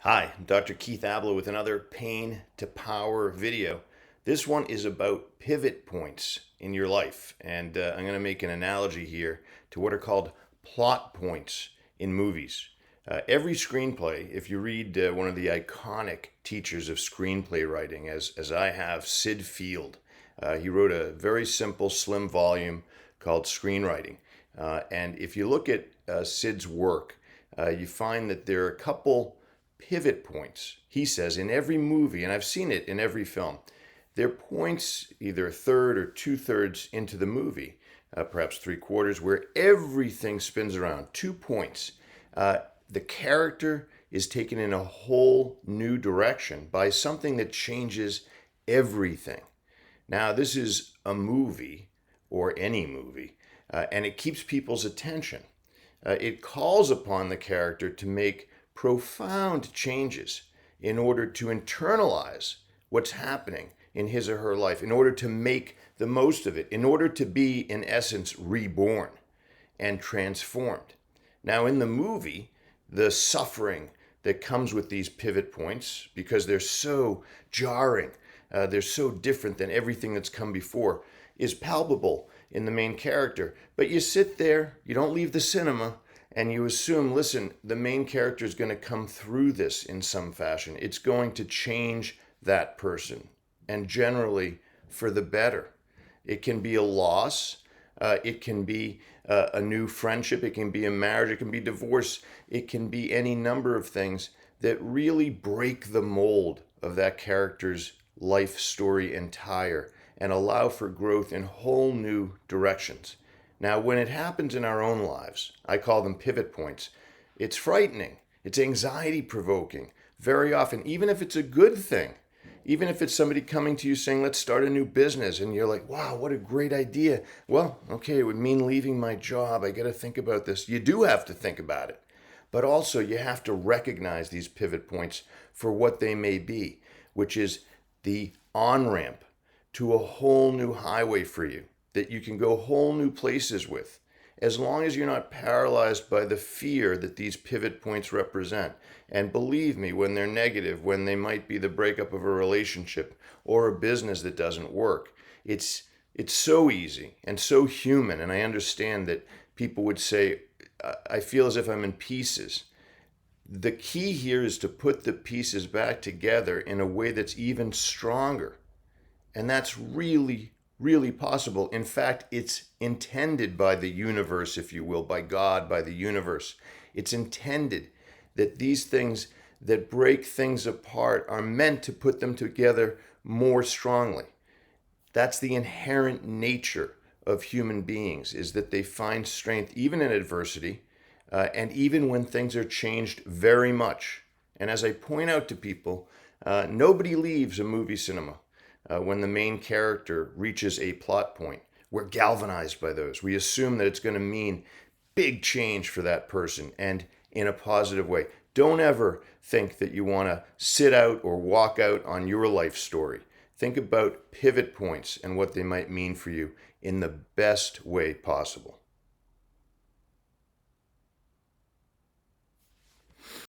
Hi, I'm Dr. Keith Ablow with another Pain to Power video. This one is about pivot points in your life, and I'm going to make an analogy here to what are called plot points in movies. Every screenplay, if you read one of the iconic teachers of screenplay writing, as I have, Sid Field, he wrote a very simple, slim volume called Screenwriting. And if you look at Sid's work, you find that there are a couple pivot points, he says, in every movie, and I've seen it in every film. They're points either a third or two-thirds into the movie, perhaps three-quarters, where everything spins around. 2 points. The character is taken in a whole new direction by something that changes everything. Now, this is a movie, or any movie, and it keeps people's attention. It calls upon the character to make profound changes in order to internalize what's happening in his or her life, in order to make the most of it, in order to be, in essence, reborn and transformed. Now, in the movie, the suffering that comes with these pivot points, because they're so jarring, they're so different than everything that's come before, is palpable in the main character. But you sit there, you don't leave the cinema, and you assume, listen, the main character is going to come through this in some fashion. It's going to change that person, and generally for the better. It can be a loss. It can be a new friendship. It can be a marriage. It can be divorce. It can be any number of things that really break the mold of that character's life story entire and allow for growth in whole new directions. Now, when it happens in our own lives, I call them pivot points, it's frightening. It's anxiety provoking. Very often, even if it's a good thing, even if it's somebody coming to you saying, let's start a new business, and you're like, wow, what a great idea. Well, okay, it would mean leaving my job. I got to think about this. You do have to think about it. But also, you have to recognize these pivot points for what they may be, which is the on-ramp to a whole new highway for you that you can go whole new places with, as long as you're not paralyzed by the fear that these pivot points represent. And believe me, when they're negative, when they might be the breakup of a relationship or a business that doesn't work, it's so easy and so human. And I understand that people would say, I feel as if I'm in pieces. The key here is to put the pieces back together in a way that's even stronger. And that's really possible. In fact, it's intended by the universe, if you will, by God, by the universe. It's intended that these things that break things apart are meant to put them together more strongly. That's the inherent nature of human beings, is that they find strength even in adversity, and even when things are changed very much. And as I point out to people, nobody leaves a movie cinema when the main character reaches a plot point. We're galvanized by those. We assume that it's going to mean big change for that person, and in a positive way. Don't ever think that you want to sit out or walk out on your life story. Think about pivot points and what they might mean for you in the best way possible.